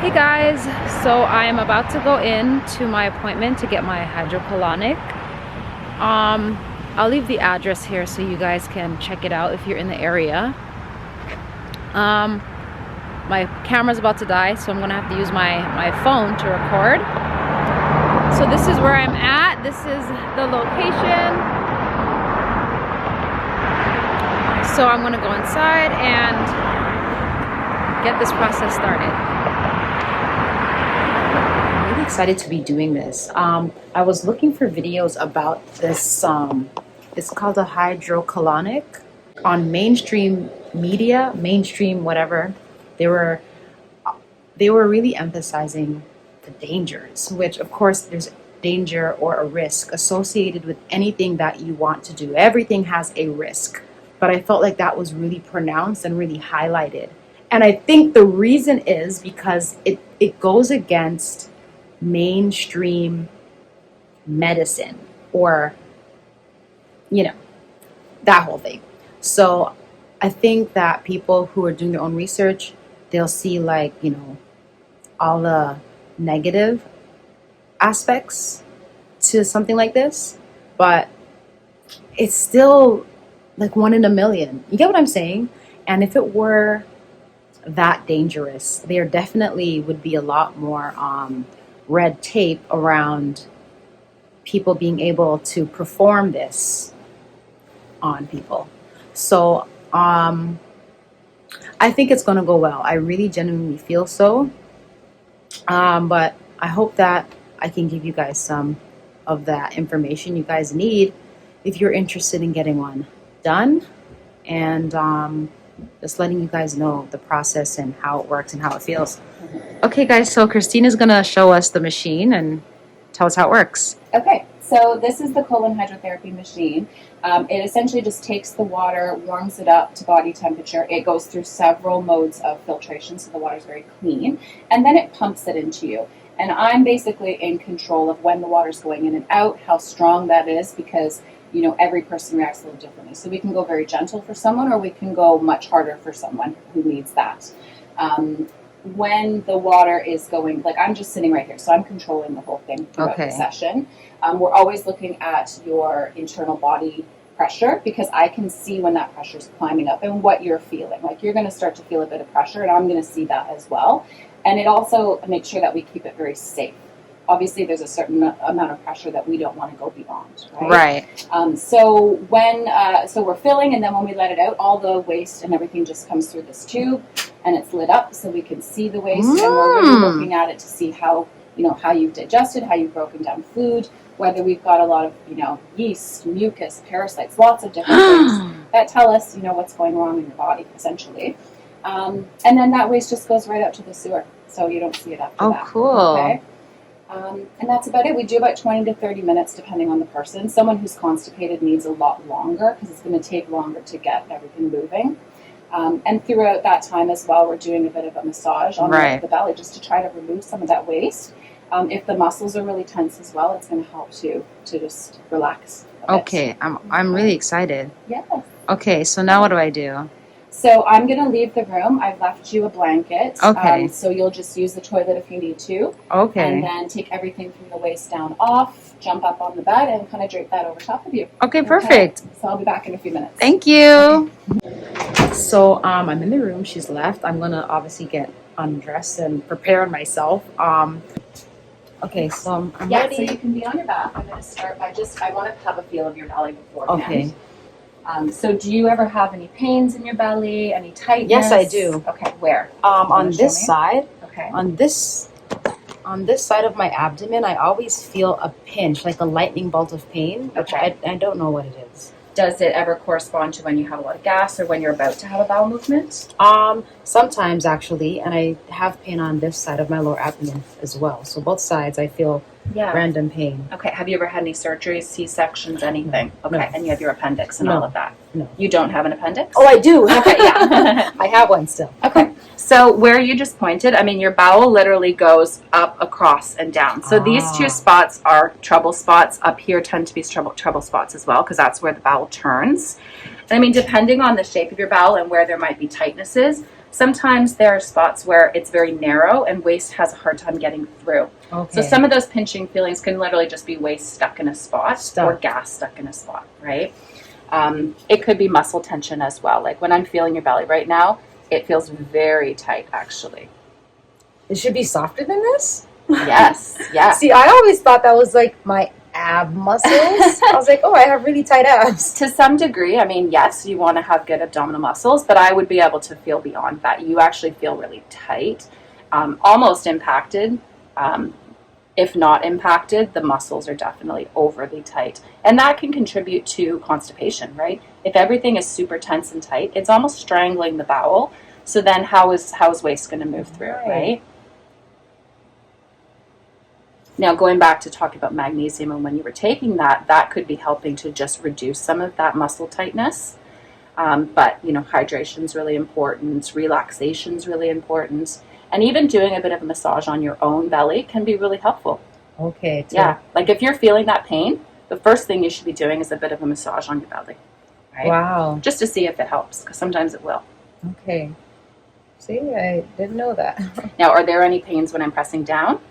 Hey guys, so I am about to go in to my appointment to get my hydrocolonic. I'll leave the address here so you guys can check it out if you're in the area. My camera's about to die, so I'm gonna have to use my phone to record. So this is where I'm at. This is the location. So I'm gonna go inside and get this process started. Excited to be doing this. I was looking for videos about this. It's called a hydrocolonic on mainstream media, mainstream whatever. They were really emphasizing the dangers, which of course there's danger or a risk associated with anything that you want to do. Everything has a risk, but I felt like that was really pronounced and really highlighted. And I think the reason is because it goes against mainstream medicine, or that whole thing. So I think that people who are doing their own research, they'll see all the negative aspects to something like this, but it's still like 1 in a million. You get what I'm saying? And if it were that dangerous, there definitely would be a lot more red tape around people being able to perform this on people. So I think it's going to go well. I really genuinely feel so. But I hope that I can give you guys some of that information you guys need if you're interested in getting one done, and just letting you guys know the process and how it works and how it feels. Okay guys, so Christina's gonna show us the machine and tell us how it works. Okay, so this is the colon hydrotherapy machine. It essentially just takes the water, warms it up to body temperature. It goes through several modes of filtration, so the water is very clean, and then it pumps it into you. And I'm basically in control of when the water's going in and out, how strong that is, because every person reacts a little differently. So we can go very gentle for someone, or we can go much harder for someone who needs that. When the water is going, like I'm just sitting right here, so I'm controlling the whole thing throughout the session. We're always looking at your internal body pressure, because I can see when that pressure is climbing up and what you're feeling. Like you're going to start to feel a bit of pressure, and I'm going to see that as well. And it also makes sure that we keep it very safe. Obviously, there's a certain amount of pressure that we don't want to go beyond, right? So we're filling, and then when we let it out, all the waste and everything just comes through this tube, and it's lit up so we can see the waste, and we're really looking at it to see how you've digested, how you've broken down food, whether we've got a lot of yeast, mucus, parasites, lots of different things that tell us what's going wrong in your body, essentially. And then that waste just goes right out to the sewer, so you don't see it after that. Oh, cool. Okay. And that's about it. We do about 20 to 30 minutes depending on the person. Someone who's constipated needs a lot longer, because it's going to take longer to get everything moving. And throughout that time as well, we're doing a bit of a massage on the belly, just to try to remove some of that waste. If the muscles are really tense as well, it's going to help to just relax a bit. Okay, I'm really excited. Yes. Okay, so now what do I do? So I'm going to leave the room. I've left you a blanket. Okay. So you'll just use the toilet if you need to. Okay. And then take everything from the waist down off, jump up on the bed, and kind of drape that over top of you. Okay, perfect. So I'll be back in a few minutes. Thank you. Okay. So I'm in the room. She's left. I'm going to obviously get undressed and prepare myself. Okay, so I'm ready. So you can be on your back. I'm going to start by I want to have a feel of your belly beforehand. Okay. So do you ever have any pains in your belly, any tightness? Yes, I do. Okay, where? On this side. Okay. On this side of my abdomen, I always feel a pinch, like a lightning bolt of pain, which I don't know what it is. Does it ever correspond to when you have a lot of gas, or when you're about to have a bowel movement? Sometimes actually, and I have pain on this side of my lower abdomen as well. So both sides I feel random pain. Okay. Have you ever had any surgeries, C-sections, anything? Okay. No. And you have your appendix and all of that? No. You don't have an appendix? Oh, I do. Okay, yeah. I have one still. Okay. So where you just pointed, I mean, your bowel literally goes up, across, and down. So these two spots are trouble spots. Up here tend to be trouble spots as well, because that's where the bowel turns. And I mean, depending on the shape of your bowel and where there might be tightnesses, Sometimes there are spots where it's very narrow and waste has a hard time getting through. Okay. So some of those pinching feelings can literally just be waste stuck in a spot or gas stuck in a spot, right? It could be muscle tension as well. Like when I'm feeling your belly right now, it feels very tight actually. It should be softer than this? Yes, yeah. See, I always thought that was like my ab muscles. I was like, oh, I have really tight abs. To some degree, I mean, yes, you want to have good abdominal muscles, but I would be able to feel beyond that. You actually feel really tight, almost impacted. If not impacted, the muscles are definitely overly tight. And that can contribute to constipation, right? If everything is super tense and tight, it's almost strangling the bowel. So then how is waste going to move through, right? Now, going back to talking about magnesium, and when you were taking that, that could be helping to just reduce some of that muscle tightness. But, you know, hydration is really important. Relaxation is really important. And even doing a bit of a massage on your own belly can be really helpful. Okay. Yeah. Like if you're feeling that pain, the first thing you should be doing is a bit of a massage on your belly. Right? Wow. Just to see if it helps, because sometimes it will. Okay. See, I didn't know that. Now, are there any pains when I'm pressing down?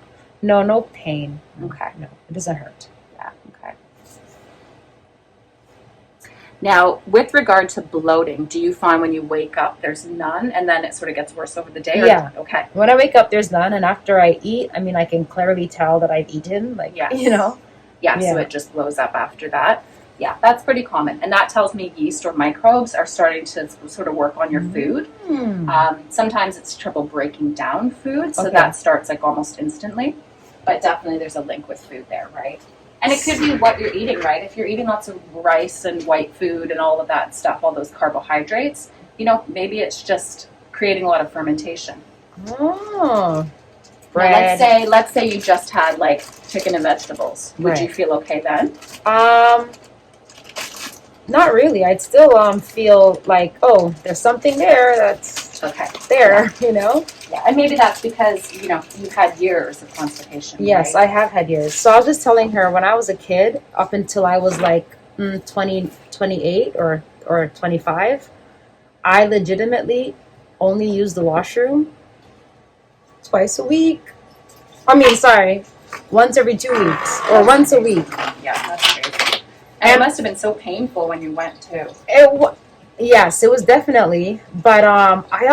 No, no pain. Okay. No, it doesn't hurt. Yeah, okay. Now, with regard to bloating, do you find when you wake up there's none and then it sort of gets worse over the day? Yeah. Okay. When I wake up, there's none. And after I eat, I mean, I can clearly tell that I've eaten. Like, Yes. you know? Yeah, so it just blows up after that. Yeah, that's pretty common. And that tells me yeast or microbes are starting to sort of work on your food. Sometimes it's trouble breaking down food, so that starts like almost instantly. But definitely there's a link with food there, right? And it could be what you're eating, right? If you're eating lots of rice and white food and all of that stuff, all those carbohydrates, you know, maybe it's just creating a lot of fermentation. Oh. Now, let's say you just had like chicken and vegetables. Would you feel okay then? Not really. I'd still feel like, oh, there's something there that's there, you know? Yeah, and maybe that's because, you know, you've had years of constipation. Yes, right? I have had years. So I was just telling her when I was a kid, up until I was like 28 or 25, I legitimately only used the washroom twice a week. I mean, sorry, once every 2 weeks or once a week. Yeah, that's crazy. And it must have been so painful when you went too. Yes, it was definitely. But I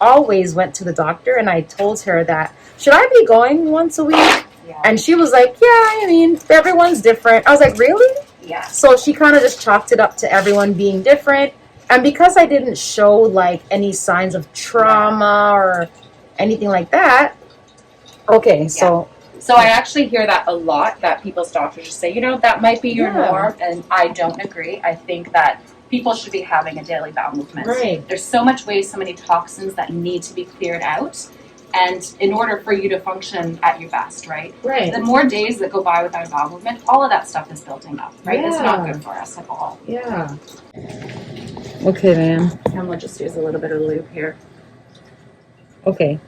always went to the doctor and I told her that should I be going once a week? Yeah. And she was like, yeah, I mean, everyone's different. I was like, really? Yeah. So she kind of just chalked it up to everyone being different. And because I didn't show like any signs of trauma or anything like that. Okay, so I actually hear that a lot, that people's doctors just say, you know, that might be your norm, and I don't agree. I think that people should be having a daily bowel movement. Right. There's so much waste, so many toxins that need to be cleared out, and in order for you to function at your best, right? Right. The more days that go by without a bowel movement, all of that stuff is building up, right? It's not good for us at all. Yeah. Okay, ma'am. And we'll just use a little bit of lube here. Okay.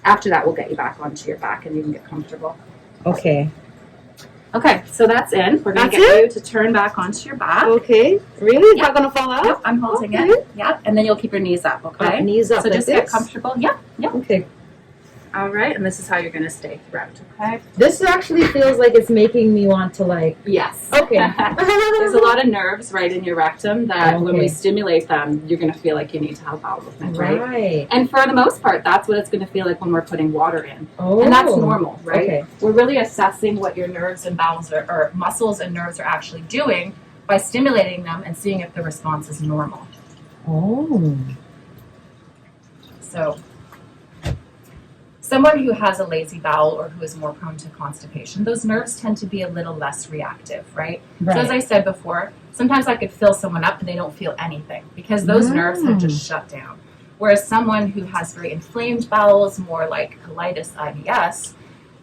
After that, we'll get you back onto your back and you can get comfortable. Okay. Okay, so that's in. We're going to get you to turn back onto your back. Okay. Really? It's not going to fall out? Yep, I'm holding it. Yep, and then you'll keep your knees up, okay? Knees up. So like just this? get comfortable. Yep, yep. Okay. All right, and this is how you're going to stay throughout, okay? This actually feels like it's making me want to like. Yes. Okay. There's a lot of nerves right in your rectum that when we stimulate them, you're going to feel like you need to have bowel movement, right? Right. And for the most part, that's what it's going to feel like when we're putting water in. Oh. And that's normal, right? Okay. We're really assessing what your nerves and bowels or muscles and nerves are actually doing by stimulating them and seeing if the response is normal. Oh. So someone who has a lazy bowel or who is more prone to constipation, those nerves tend to be a little less reactive, right? So as I said before, sometimes I could fill someone up and they don't feel anything because those nerves have just shut down. Whereas someone who has very inflamed bowels, more like colitis, IBS,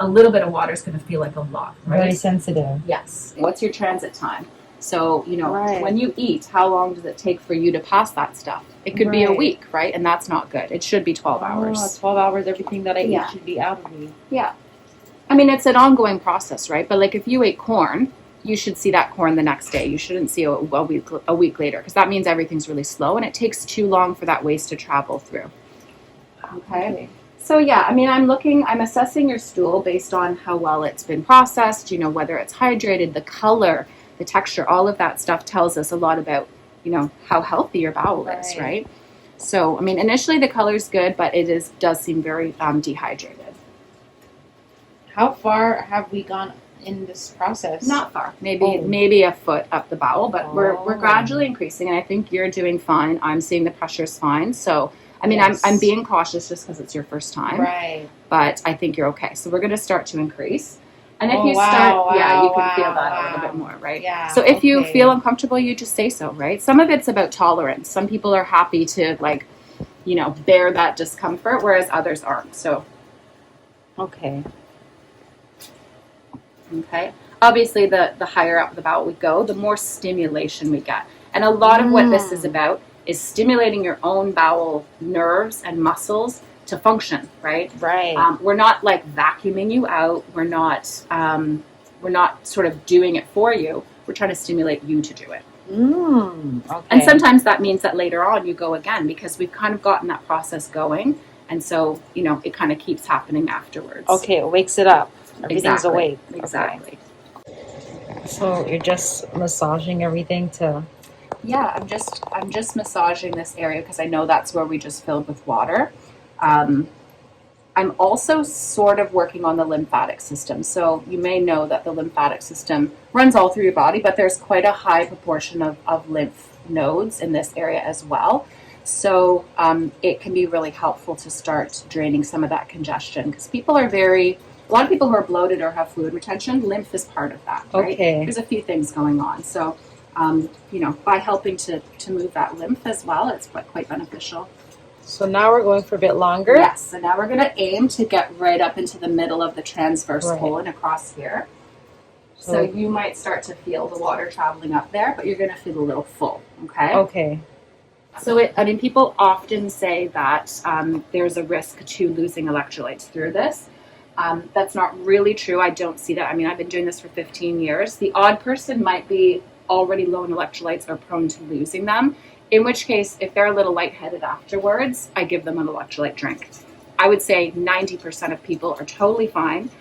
a little bit of water is going to feel like a lot, right? Very sensitive. Yes. What's your transit time? So, you know, when you eat, how long does it take for you to pass that stuff? It could be a week, right? And that's not good. It should be 12 hours. 12 hours, everything that I eat should be out of me. Yeah. I mean, it's an ongoing process, right? But like if you ate corn, you should see that corn the next day. You shouldn't see a week later, because that means everything's really slow and it takes too long for that waste to travel through. Okay. So yeah, I mean, I'm assessing your stool based on how well it's been processed, you know, whether it's hydrated, the color, the texture, all of that stuff tells us a lot about, you know, how healthy your bowel is, right? So, I mean, initially the color's good, but does seem very dehydrated. How far have we gone in this process? Not far, maybe a foot up the bowel, but we're gradually increasing, and I think you're doing fine. I'm seeing the pressure's fine, so I mean, yes. I'm being cautious just because it's your first time, right? But I think you're okay. So we're going to start to increase, and if you start, you can feel that a little bit more, right? Yeah. So if you feel uncomfortable, you just say so, right? Some of it's about tolerance. Some people are happy to, like, you know, bear that discomfort, whereas others aren't. So, okay. Obviously, the higher up the bowel we go, the more stimulation we get, and a lot of what this is about is stimulating your own bowel nerves and muscles to function, right? Right. We're not like vacuuming you out. We're not sort of doing it for you. We're trying to stimulate you to do it. Okay. And sometimes that means that later on you go again, because we've kind of gotten that process going. And so, you know, it kind of keeps happening afterwards. Okay, it wakes it up. Everything's awake. Exactly. Okay. So you're just massaging everything to... Yeah, I'm just massaging this area because I know that's where we just filled with water. I'm also sort of working on the lymphatic system. So you may know that the lymphatic system runs all through your body, but there's quite a high proportion of lymph nodes in this area as well. So it can be really helpful to start draining some of that congestion, because a lot of people who are bloated or have fluid retention, lymph is part of that, right? Okay. There's a few things going on. So you know, by helping to move that lymph as well, it's quite beneficial. So now we're going for a bit longer? Yes, so now we're going to aim to get right up into the middle of the transverse colon across here. So you might start to feel the water traveling up there, but you're going to feel a little full, okay? Okay. So, people often say that there's a risk to losing electrolytes through this. That's not really true. I don't see that. I mean, I've been doing this for 15 years. The odd person might be already low in electrolytes or prone to losing them, in which case, if they're a little lightheaded afterwards, I give them an electrolyte drink. I would say 90% of people are totally fine,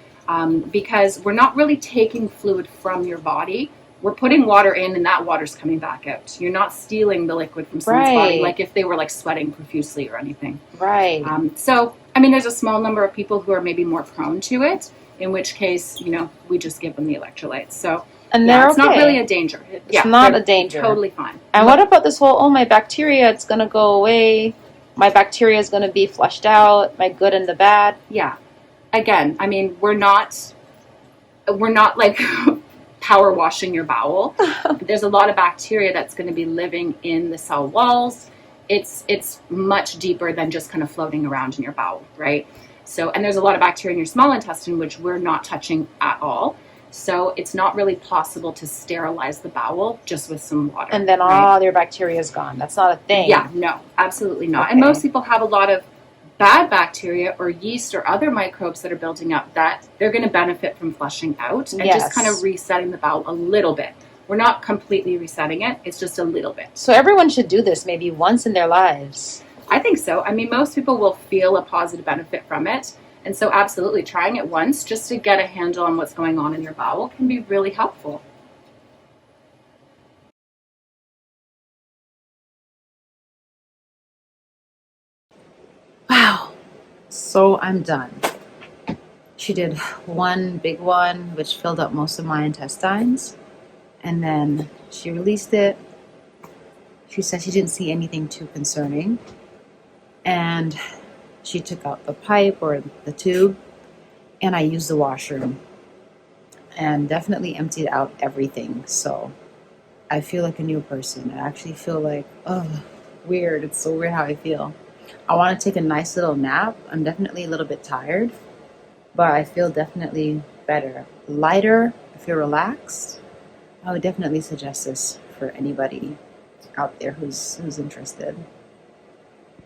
because we're not really taking fluid from your body. We're putting water in, and that water's coming back out. You're not stealing the liquid from someone's body, like if they were like sweating profusely or anything. Right. So, I mean, there's a small number of people who are maybe more prone to it, in which case, you know, we just give them the electrolytes. So, and it's not really a danger. It's not a danger. Totally fine. And what about this whole, my bacteria, it's going to go away. My bacteria is going to be flushed out, my good and the bad. Yeah. Again, I mean, we're not like power washing your bowel. There's a lot of bacteria that's going to be living in the cell walls. It's much deeper than just kind of floating around in your bowel, right? So, and there's a lot of bacteria in your small intestine, which we're not touching at all. So it's not really possible to sterilize the bowel just with some water. And then all their bacteria is gone. That's not a thing. Yeah, no, absolutely not. Okay. And most people have a lot of bad bacteria or yeast or other microbes that are building up that they're going to benefit from flushing out and just kind of resetting the bowel a little bit. We're not completely resetting it. It's just a little bit. So everyone should do this maybe once in their lives. I think so. I mean, most people will feel a positive benefit from it. And so absolutely trying it once just to get a handle on what's going on in your bowel can be really helpful. Wow. So I'm done. She did one big one, which filled up most of my intestines. And then she released it. She said she didn't see anything too concerning. And she took out the pipe or the tube, and I used the washroom and definitely emptied out everything. So I feel like a new person. I actually feel like, weird. It's so weird how I feel. I want to take a nice little nap. I'm definitely a little bit tired, but I feel definitely better. Lighter, I feel relaxed. I would definitely suggest this for anybody out there who's interested.